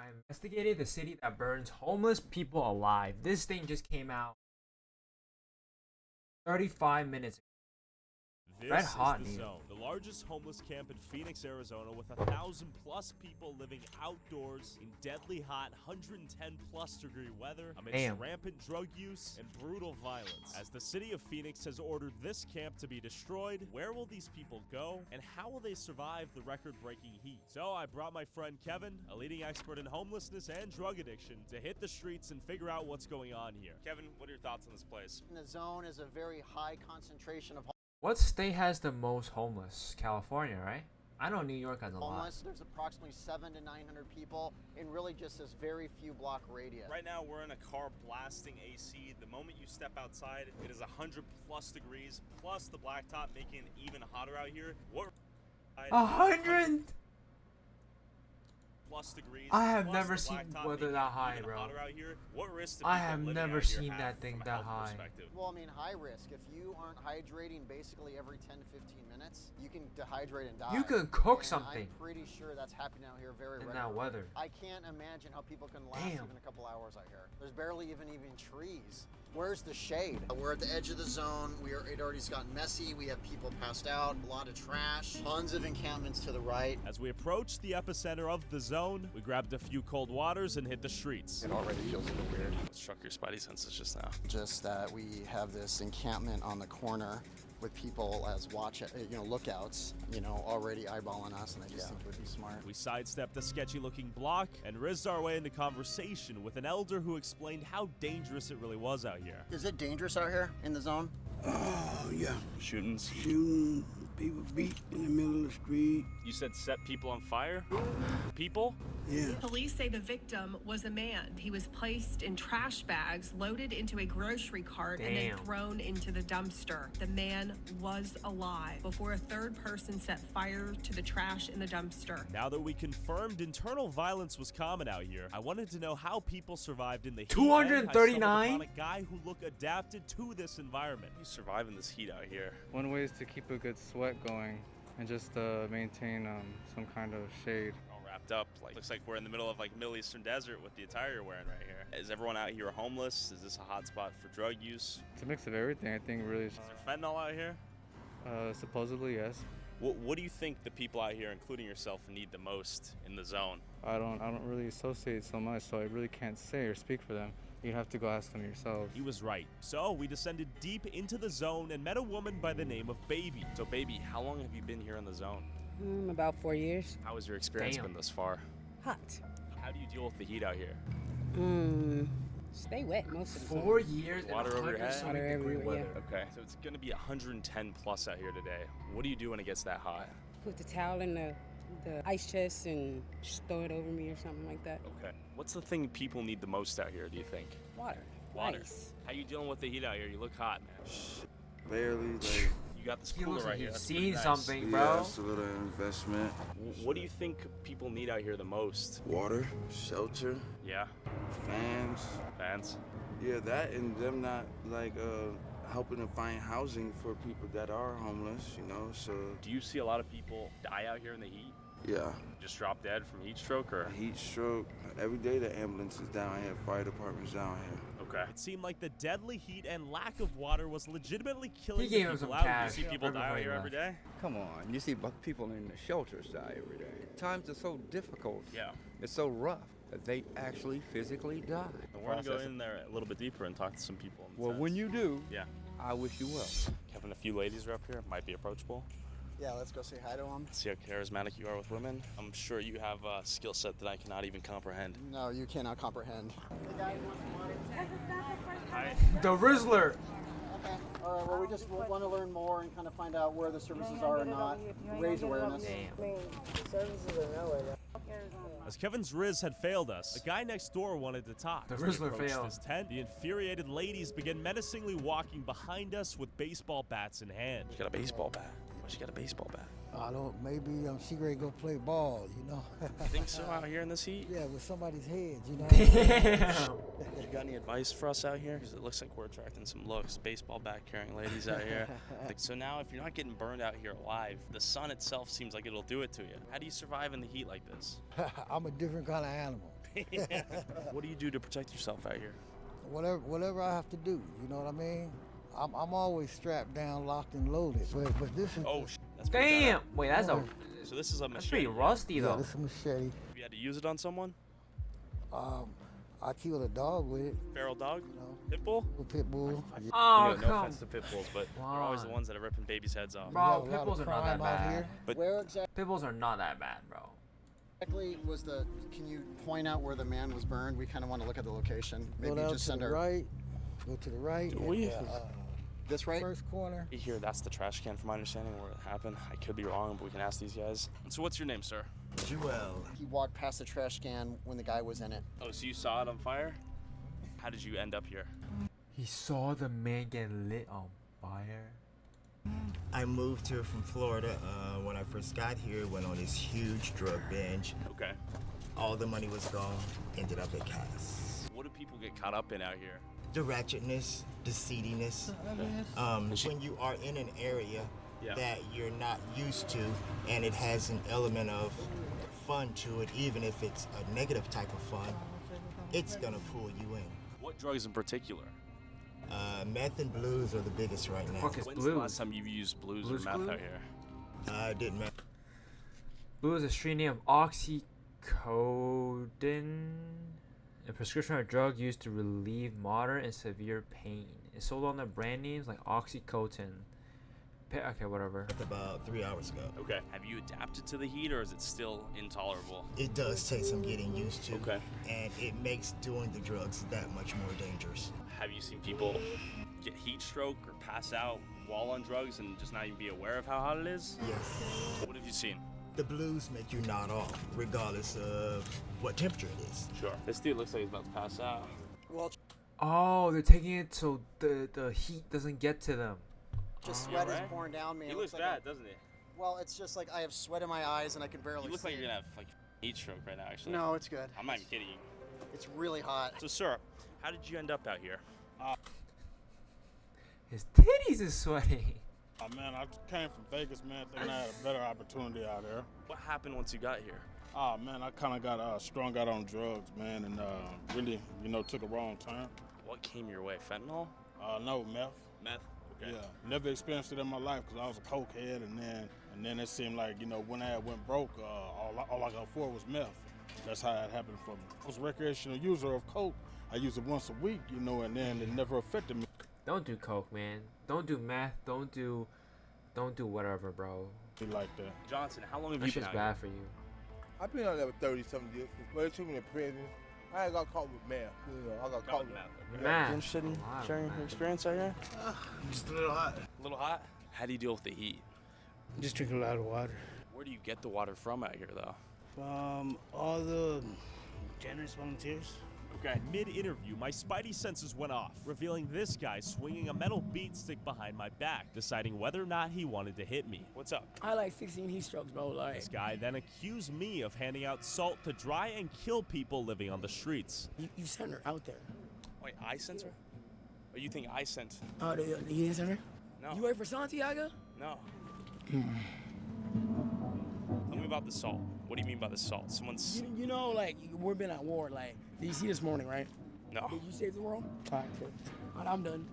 I investigated the city that burns homeless people alive. This thing just came out 35 minutes ago. Red This hot, is the Neil. Zone, the largest homeless camp in Phoenix, Arizona, with 1,000+ people living outdoors in deadly hot 110+ degree weather amidst Damn. rampant drug use and brutal violence. As the city of Phoenix has ordered this camp to be destroyed, where will these people go, and how will they survive the record-breaking heat? So I brought my friend Kevin, a leading expert in homelessness and drug addiction, to hit the streets and figure out what's going on here. Kevin, what are your thoughts on this place? The zone is a very high concentration of What state has the most homeless? California, right? I know New York has a lot. homeless. There's approximately 700 to 900 people in really just this very few block radius. Right now, we're in a car blasting AC. The moment you step outside, it is 100+ degrees, plus the blacktop making it even hotter out here. What? 100? Plus degrees. I have plus never the seen blacktop weather making that it high, even bro. hotter out here. What risks do I people have living never out here seen have that thing from a that health high. perspective? Well, I mean, high risk. If you aren't hydrating basically every 10 to 15 minutes, you can dehydrate and die. You can cook And something I'm pretty sure that's happening out here very in regularly. that weather. I can't imagine how people can last Damn. even a couple hours out here. There's barely even trees. Where's the shade? We're at the edge of the zone. It already's gotten messy. We have people passed out, a lot of trash, tons of encampments to the right. As we approach the epicenter of the zone, we grabbed a few cold waters and hit the streets. It already feels a little weird. What struck your spidey senses just now? Just that we have this encampment on the corner with people as lookouts, already eyeballing us, and I just think it would be smart. We sidestepped a sketchy-looking block and rizzed our way into conversation with an elder who explained how dangerous it really was out here. Is it dangerous out here in the zone? Oh, yeah. Shootings. Shooting, people beat in the middle of the street. You said set people on fire? People? Yeah. Police say the victim was a man. He was placed in trash bags, loaded into a grocery cart, and then Damn. thrown into the dumpster. The man was alive before a third person set fire to the trash in the dumpster. Now that we confirmed internal violence was common out here, I wanted to know how people survived in the heat. 239? A guy who looked adapted to this environment. You survive in this heat out here. One way is to keep a good sweat going and just maintain some kind of shade. All wrapped up. Looks like we're in the middle of Middle Eastern desert with the attire you're wearing right here. Is everyone out here homeless? Is this a hot spot for drug use? It's a mix of everything. I think really, Is there fentanyl out here? supposedly yes. What do you think the people out here, including yourself, need the most in the zone? I don't really associate so much, so I really can't say or speak for them. You have to go ask them yourselves. He was right. So we descended deep into the zone and met a woman by the name of Baby. So, baby, how long have you been here in the zone? About 4 years. How has your experience Damn. been thus far? Hot. How do you deal with the heat out here? Stay wet most of the time. 4 years and Water over your head? 100 Water degree everywhere, weather. Okay, so it's gonna be 110 plus out here today. What do you do when it gets that hot? Put the towel in the ice chest and just throw it over me or something like that. Okay. What's the thing people need the most out here, do you think? Water. Water. Ice. How you dealing with the heat out here? You look hot, man. Barely, You got this He cooler looks right like here. he's That's seen pretty nice. something, yeah, bro. it's a little investment. What do you think people need out here the most? Water, shelter, Yeah, fans. fans. Yeah, that and them not helping to find housing for people that are homeless, so Do you see a lot of people die out here in the heat? yeah. Just drop dead from heat stroke or? A heat stroke. Every day the ambulance is down here, fire department's down here. Okay. It seemed like the deadly heat and lack of water was legitimately killing He gave the him people some out cash. here. You see people Right die out before he here every left. day? Come on, you see people in the shelters die every day. Times are so difficult. Yeah. It's so rough that they actually physically die. We're gonna go in there a little bit deeper and talk to some people. in the Well, when tents. you do, Yeah. I wish you well. Kevin, a few ladies are up here. Might be approachable. Yeah, let's go say hi to them. See how charismatic you are with women. I'm sure you have a skill set that I cannot even comprehend. No, you cannot comprehend. The Rizzler. Okay. All right. Well, we just want to learn more and kind of find out where the services are or not. Raise awareness. As Kevin's Riz had failed us, a guy next door wanted to talk. The As we Rizzler approached failed. his tent, the infuriated ladies began menacingly walking behind us with baseball bats in hand. She got a baseball bat. Why she got a baseball bat? I don't. Maybe she ready to go play ball. You think so out here in this heat? Yeah, with somebody's head. Damn. You got any advice for us out here? Because it looks like we're attracting some looks. Baseball bat carrying ladies out here. So now, if you're not getting burned out here alive, the sun itself seems like it'll do it to you. How do you survive in the heat like this? I'm a different kind of animal. What do you do to protect yourself out here? Whatever I have to do, you know what I mean? I'm always strapped down, locked and loaded. But this is Oh, that's pretty Damn. bad. Wait, that's a. So this is a That's pretty machete. rusty yeah, though. this is a machete. Have you had to use it on someone? I killed a dog with it, Feral dog? you know, Pit bull? a pit bull. Yeah. Oh, You know, no come. offense to pit bulls, but they're always the on. ones that are ripping babies' heads off. We Bro, have a pit lot of bulls are not that crime out bad. here. But Where exactly Pit bulls are not that bad, bro. was the? Can you point out where the man was burned? We kind of want to look at the location. Go Maybe down just to send the our right. Go to the right. Do and, we? this right. First corner. Here, that's the trash can from my understanding where it happened. I could be wrong, but we can ask these guys. So what's your name, sir? Joel. He walked past the trash can when the guy was in it. Oh, so you saw it on fire? How did you end up here? He saw the man get lit on fire. I moved here from Florida. When I first got here, went on this huge drug binge. Okay. All the money was gone. Ended up at Cass. What do people get caught up in out here? The ratchetness, the seediness. When you are in an area Yeah. that you're not used to, and it has an element of fun to it, even if it's a negative type of fun, it's gonna pull you in. What drugs in particular? Meth and blues are the biggest right now. Fuck is When's the blues? last time you've used blues Blues or meth Clues? out here? I didn't meth. Blue is a street name of oxycodone, a prescription drug used to relieve moderate and severe pain. It's sold under brand names like Oxycontin. Okay, whatever. About 3 hours ago. Okay. Have you adapted to the heat or is it still intolerable? It does take some getting used to. Okay. And it makes doing the drugs that much more dangerous. Have you seen people get heat stroke or pass out while on drugs and just not even be aware of how hot it is? Yes. What have you seen? The blues make you nod off, regardless of what temperature it is. Sure. This dude looks like he's about to pass out. Well, Oh, they're taking it so the heat doesn't get to them. just Yeah, sweat is right? pouring down me. He It looks like bad, doesn't he? well, it's just like I have sweat in my eyes and I can barely You look see. like you're gonna have like heat stroke right now, actually. No, it's good. I'm not even kidding you. It's really hot. So, sir, how did you end up out here? His titties is sweating. Man, I came from Vegas, man, thinking I had a better opportunity out there. What happened once you got here? Man, I kind of got strung out on drugs, man, and really, took a wrong turn. What came your way? Fentanyl? No, meth. Meth? Okay. Yeah, never experienced it in my life because I was a cokehead, and then it seemed like, when I went broke, all I could afford was meth. That's how it happened for me. I was a recreational user of coke. I used it once a week, and then it never affected me. Don't do coke, man. Don't do meth. Don't do whatever, bro. Like that. Johnson, how long have That you been shit's out bad here? for you. I've been out there for 30-something years. But they took me to prison. I ain't got caught with meth. I got caught with meth. Meth. You interested in sharing your experience out here? Just a little hot. A little hot? How do you deal with the heat? Just drink a lot of water. Where do you get the water from out here, though? All the generous volunteers. Okay. Mid-interview, my spidey senses went off, revealing this guy swinging a metal beat stick behind my back, deciding whether or not he wanted to hit me. What's up? I like 16 heat strokes, bro. Like This guy then accused me of handing out salt to dry and kill people living on the streets. you sent her out there. Wait, I sent her? Or you think I sent? Oh, you didn't send her? No. You work for Santiago? No. Tell me about the salt. What do you mean by the salt? Someone's... You know, like we've been at war. Like, did you see this morning, right? No. Did you save the world? All right, cool. All right, I'm done.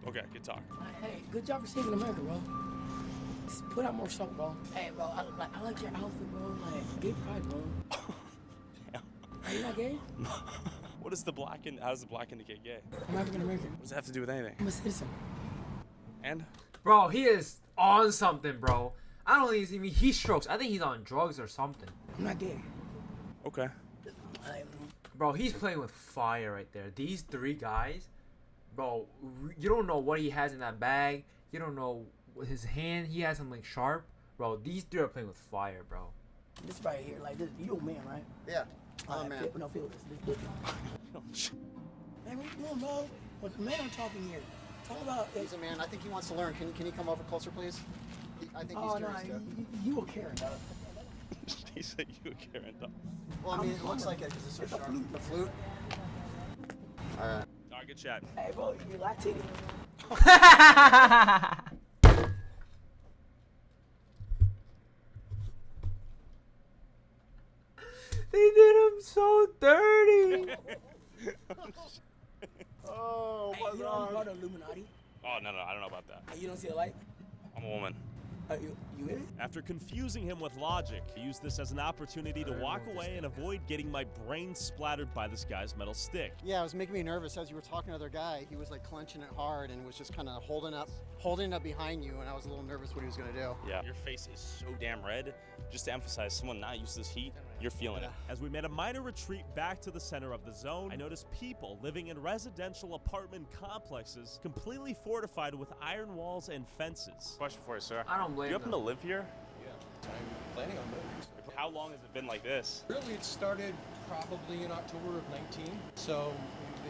Okay, good talk. Hey, good job for saving America, bro. Just put out more salt, bro. Hey, bro, I like your outfit, bro. Like, gay pride, bro. Damn. Are you not gay? What does the black how does the black indicate gay? I'm African American. What does that have to do with anything? I'm a citizen. And? Bro, he is on something, bro. I don't think he's even heat strokes. I think he's on drugs or something. I'm not gay. Okay. Bro, he's playing with fire right there. These three guys, bro, you don't know what he has in that bag. You don't know his hand. He has something sharp. Bro, these three are playing with fire, bro. This right here, like this, you a man, right? Yeah. All right, man. feel this. Man, what you doing, bro? What the man I'm talking here? Talk about. He's a man. I think he wants to learn. Can he come over closer, please? I think he's Oh no, curious too. you a Karen, dog. He said you were Karen, though. Well, I mean, it looks like it because it's so sharp. The flute. All right. All right, good chat. Hey, bro, you like titty. They did him so dirty. Oh Hey, you know I'm part of Illuminati? Oh, no, I don't know about that. Hey, you don't see a light? I'm a woman. You in it? After confusing him with logic, I used this as an opportunity to walk away and avoid getting my brain splattered by this guy's metal stick. Yeah, it was making me nervous as you were talking to the other guy. He was like clenching it hard and was just kind of holding it up behind you, and I was a little nervous what he was gonna do. Yeah, your face is so damn red. Just to emphasize, someone not used to this heat, you're feeling it. As we made a minor retreat back to the center of the zone, I noticed people living in residential apartment complexes completely fortified with iron walls and fences. Question for you, sir. I don't blame Do you happen to them. live here? Yeah, I'm planning on moving. How long has it been like this? Really, it started probably in October of 19. So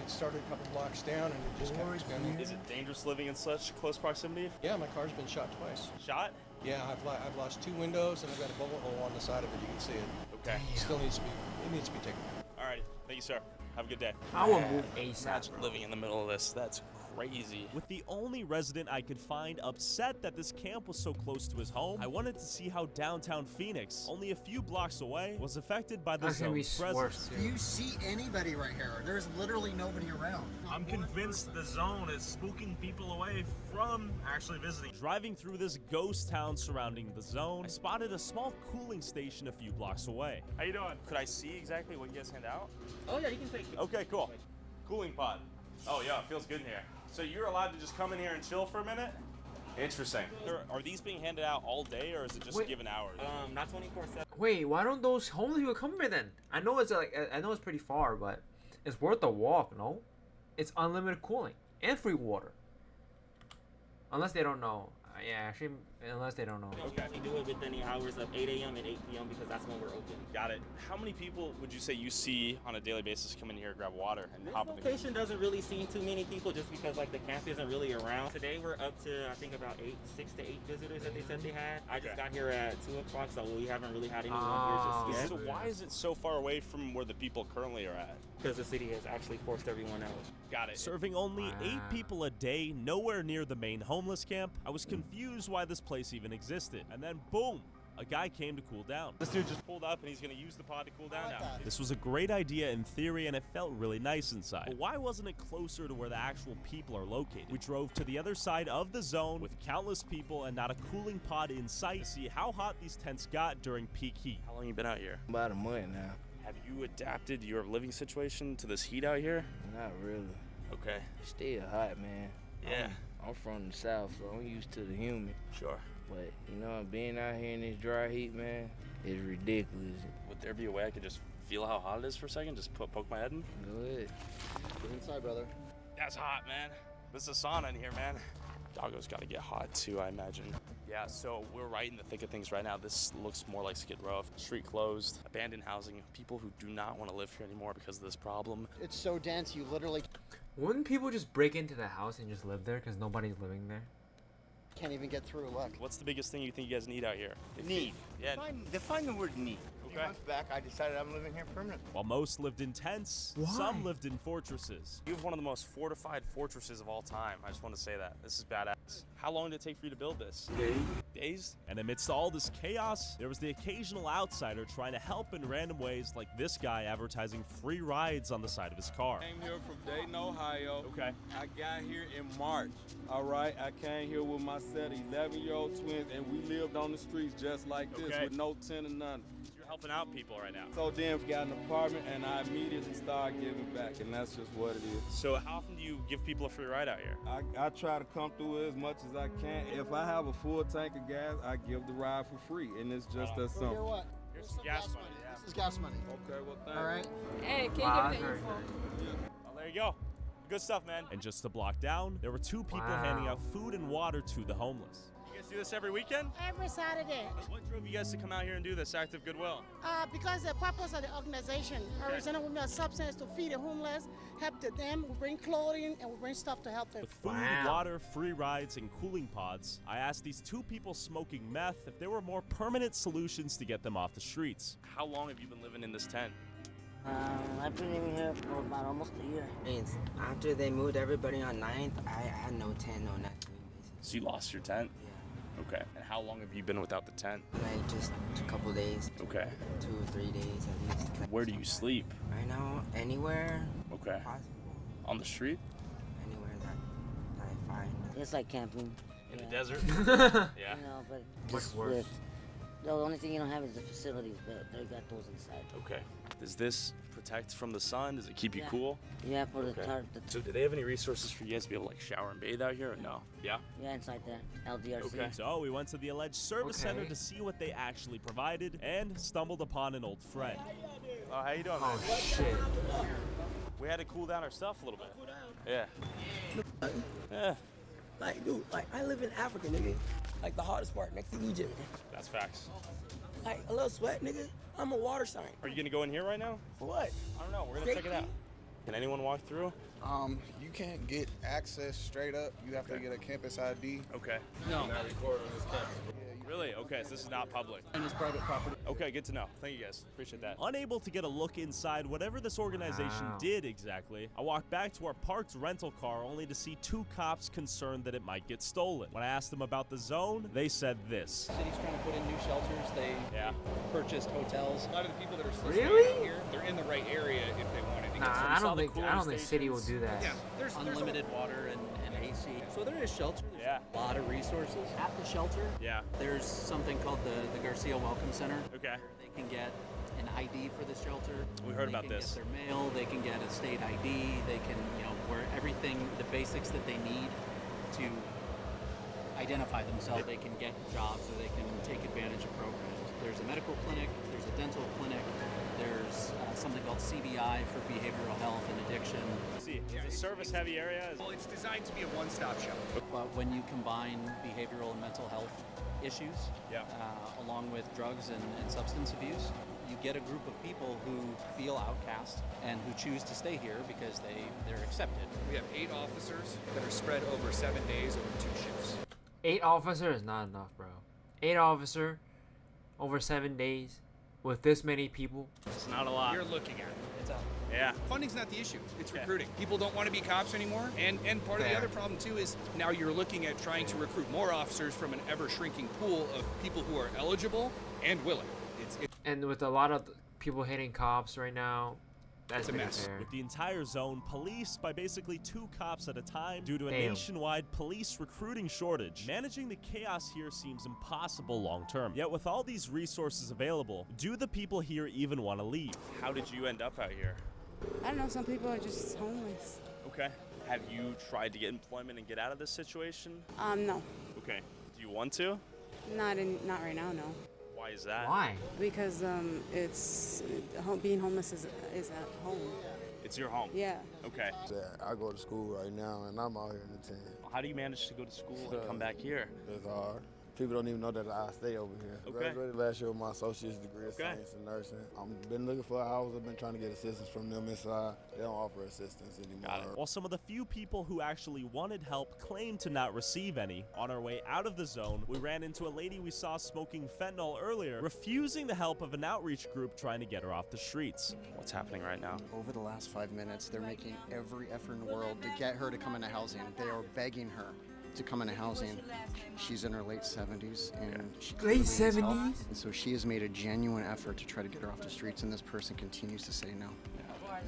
it started a couple blocks down and it just kept expanding. Is it dangerous living in such close proximity? Yeah, my car's been shot twice. Shot? Yeah, I've lost 2 windows and I've got a bullet hole on the side of it. You can see it. Okay. It needs to be taken care of. All right. Thank you, sir. Have a good day. I will move ASAP. Imagine living in the middle of this. That's crazy. With the only resident I could find upset that this camp was so close to his home, I wanted to see how downtown Phoenix, only a few blocks away, was affected by the That's gonna be zone's worse, presence. Do you see anybody right here? There's literally nobody around. I'm convinced the zone is spooking people away from actually visiting. Driving through this ghost town surrounding the zone, I spotted a small cooling station a few blocks away. How you doing? Could I see exactly what you guys hand out? Oh, yeah, you can take it. Okay, cool. Cooling pod. Oh, yeah, it feels good in here. So you're allowed to just come in here and chill for a minute? Interesting. Are these being handed out all day, or is it just Wait. given hours? Not 24/7. Wait, why don't those homeless people come here then? I know it's pretty far, but it's worth the walk, no? It's unlimited cooling and free water. Unless they don't know. Yeah, actually, unless they don't know. Okay. We do it within the hours of 8 a.m. and 8 p.m. because that's when we're open. Got it. How many people would you say you see on a daily basis come in here, grab water, and This hop in the location doesn't really see too many people just because like the camp isn't really around. Today we're up to I think about 6 to 8 visitors that they said they had. I just got here at 2 o'clock, so we haven't really had anyone here just yet. So why is it so far away from where the people currently are at? Because the city has actually forced everyone out. Got it. Serving only 8 people a day, nowhere near the main homeless camp, I was confused why this place even existed. And then boom, a guy came to cool down. This dude just pulled up and he's gonna use the pod to cool down now. This was a great idea in theory and it felt really nice inside. But why wasn't it closer to where the actual people are located? We drove to the other side of the zone with countless people and not a cooling pod in sight to see how hot these tents got during peak heat. How long you been out here? About a month now. Have you adapted your living situation to this heat out here? Not really. Okay. It's still hot, man. Yeah. I'm from the south, so I'm used to the humid. Sure. But, you know, being out here in this dry heat, man, is ridiculous. Would there be a way I could just feel how hot it is for a second? Just poke my head in? Go ahead. Get inside, brother. That's hot, man. This is a sauna in here, man. Doggo's got to get hot too, I imagine. Yeah, so we're right in the thick of things right now. This looks more like Skid Row. Street closed, abandoned housing, people who do not want to live here anymore because of this problem. It's so dense, you literally Wouldn't people just break into the house and just live there because nobody's living there? can't even get through. Look. What's the biggest thing you think you guys need out here? Need. Yeah. Define the word need. Okay. 3 months back, I decided I'm living here permanently. While most lived in tents, some lived in fortresses. You have one of the most fortified fortresses of all time. I just want to say that. This is badass. How long did it take for you to build this? Days? And amidst all this chaos, there was the occasional outsider trying to help in random ways, like this guy advertising free rides on the side of his car. Came here from Dayton, Ohio. Okay. I got here in March. All right, I came here with my set of 11-year-old twins, and we lived on the streets just like this with no tent or nothing. You're helping out people right now. So then we got an apartment, and I immediately started giving back, and that's just what it is. So how often do you give people a free ride out here? I try to come through as much as I can. If I have a full tank of gas, I give the ride for free, and it's just that Here, simple. what? Here's some gas money. This is gas money. Okay, well, thank All right. Hey, can you give me the info? Well, there you go. Good stuff, man. And just a block down, there were 2 people handing out food and water to the homeless. You guys do this every weekend? Every Saturday. What drove you guys to come out here and do this act of goodwill? Because the purpose of the organization, Arizona Women of Substance, to feed the homeless, help them. We bring clothing and we bring stuff to help them. With food, water, free rides, and cooling pods, I asked these 2 people smoking meth if there were more permanent solutions to get them off the streets. How long have you been living in this tent? I've been living here for about almost a year. After they moved everybody on 9th, I had no tent, no nothing. So you lost your tent? Yeah. Okay. And how long have you been without the tent? Like just a couple days. Okay. 2 or 3 days at least. Where do you sleep? Right now, anywhere. Okay. Possible. On the street? Anywhere that I find. It's like camping. In the desert? Yeah. You know, but Much just worse. the only thing you don't have is the facilities, but they got those inside. Okay. Does this protect from the sun? Does it keep you Yeah. cool? Yeah, for the Okay. tarp. So do they have any resources for you guys to be able to like shower and bathe out here or no? Yeah? Yeah, inside there. LDRC. Okay. So we went to the alleged service center to see what they actually provided and stumbled upon an old friend. Oh, how you doing, Oh man? shit. We had to cool down our stuff a little bit. Yeah. Yeah. Like, dude, like, I live in Africa, nigga. Like, the hottest part next to Egypt. That's facts. Like, a little sweat, nigga. I'm a water sign. Are you gonna go in here right now? For what? I don't know. We're gonna check it out. Can anyone walk through? You can't get access straight up. You have to get a campus ID. Okay. No. Not record on this campus. Really? Okay, so this is not public. And it's private property. Okay, good to know. Thank you guys. Appreciate that. Unable to get a look inside whatever this organization Wow. did exactly, I walked back to our parked rental car only to see 2 cops concerned that it might get stolen. When I asked them about the zone, they said this. City's trying to put in new shelters. They purchased hotels. A lot of the people that are still Really? staying out here, they're in the right area if they wanted to get some Nah, I don't solid think cooling city will stations. do that. Yeah, there's unlimited water and AC. So there is shelter. There's a lot of resources at the shelter. Yeah. There's something called the Garcia Welcome Center. Okay. Where they can get an ID for the shelter. We heard about They this. can get their mail. They can get a state ID. They can, where everything, the basics that they need to identify themselves. They can get jobs or they can take advantage of programs. There's a medical clinic. There's a dental clinic. There's something called CBI for behavioral health and addiction. See, it's a service-heavy area. Well, it's designed to be a one-stop shop. But when you combine behavioral and mental health issues, along with drugs and substance abuse, you get a group of people who feel outcast and who choose to stay here because they're accepted. We have 8 officers that are spread over 7 days over 2 shifts. 8 officers is not enough, bro. 8 officer over 7 days with this many people. It's not a lot. You're looking at it. It's out. Yeah. Funding's not the issue. It's recruiting. People don't want to be cops anymore. And part of the Fair. other problem, too, is now you're looking at trying to recruit more officers from an ever-shrinking pool of people who are eligible and willing. And with a lot of people hitting cops right now, that's It's a pretty mess. fair. With the entire zone policed by basically 2 cops at a time due to a Damn. nationwide police recruiting shortage. Managing the chaos here seems impossible long term. Yet with all these resources available, do the people here even want to leave? How did you end up out here? I don't know, some people are just homeless. Okay. Have you tried to get employment and get out of this situation? No, Okay. Do you want to? not right now, no. Why is that? Why? Because being homeless is at home. It's your home. Yeah. Okay. I go to school right now, and I'm out here in the tent. How do you manage to go to school and come back here? It's hard. People don't even know that I stay over here. Okay. Graduated last year with my associate's degree of Okay. science and nursing. I've been looking for hours. I've been trying to get assistance from them inside. They don't offer assistance anymore. While some of the few people who actually wanted help claimed to not receive any, on our way out of the zone, we ran into a lady we saw smoking fentanyl earlier, refusing the help of an outreach group trying to get her off the streets. What's happening right now? Over the last 5 minutes, they're making every effort in the world to get her to come into housing. They are begging her to come into housing. She's in her late 70s, and she clearly Late needs help. 70s? And so she has made a genuine effort to try to get her off the streets, and this person continues to say no.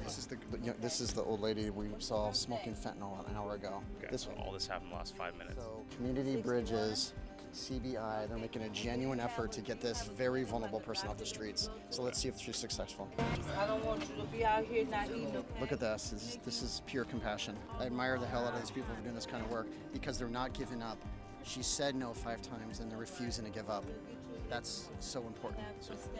This is the old lady we saw smoking fentanyl an hour ago. Okay. This So all this happened in the last 5 minutes. Community Bridges, CBI, they're making a genuine effort to get this very vulnerable person off the streets. So let's see if she's successful. I don't want you to be out here not eating. Look at this. This is pure compassion. I admire the hell out of these people for doing this kind of work because they're not giving up. She said no 5 times and they're refusing to give up. That's so important.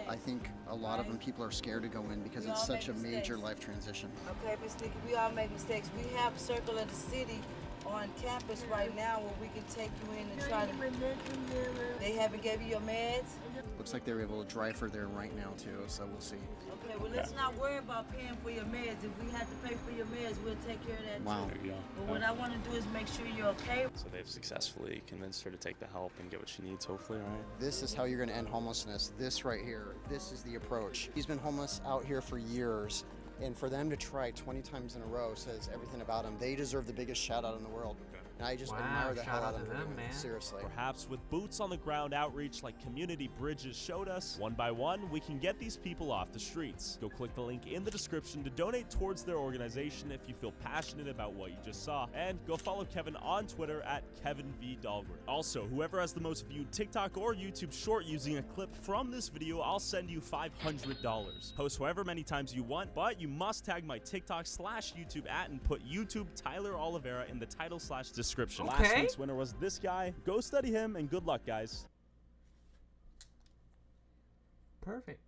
I think a lot of them, people are scared to go in because it's such a major life transition. Okay, Miss Nikki, we all make mistakes. We have a circle of the city on campus right now where we can take you in and try to. They haven't gave you your meds? Looks like they're able to drive her there right now too, so we'll see. Okay, well, let's not worry about paying for your meds. If we have to pay for your meds, we'll take care of that Wow. too. There you go. But what I want to do is make sure you're okay. So they've successfully convinced her to take the help and get what she needs, hopefully, right? This is how you're going to end homelessness. This right here. This is the approach. He's been homeless out here for years, and for them to try 20 times in a row says everything about him. They deserve the biggest shout out in the world. Okay. And I just Wow, admire the hell shout out out of to them, them, man. seriously. Perhaps with boots on the ground outreach like Community Bridges showed us, one by one, we can get these people off the streets. Go click the link in the description to donate towards their organization if you feel passionate about what you just saw, and go follow Kevin on Twitter at Kevin V. Dahlgren. Also, whoever has the most viewed TikTok or YouTube short using a clip from this video, I'll send you $500. Post however many times you want, but you must tag my TikTok/YouTube @ and put YouTube Tyler Oliveira in the title/description. Okay. Last week's winner was this guy. Go study him, and good luck, guys. Perfect.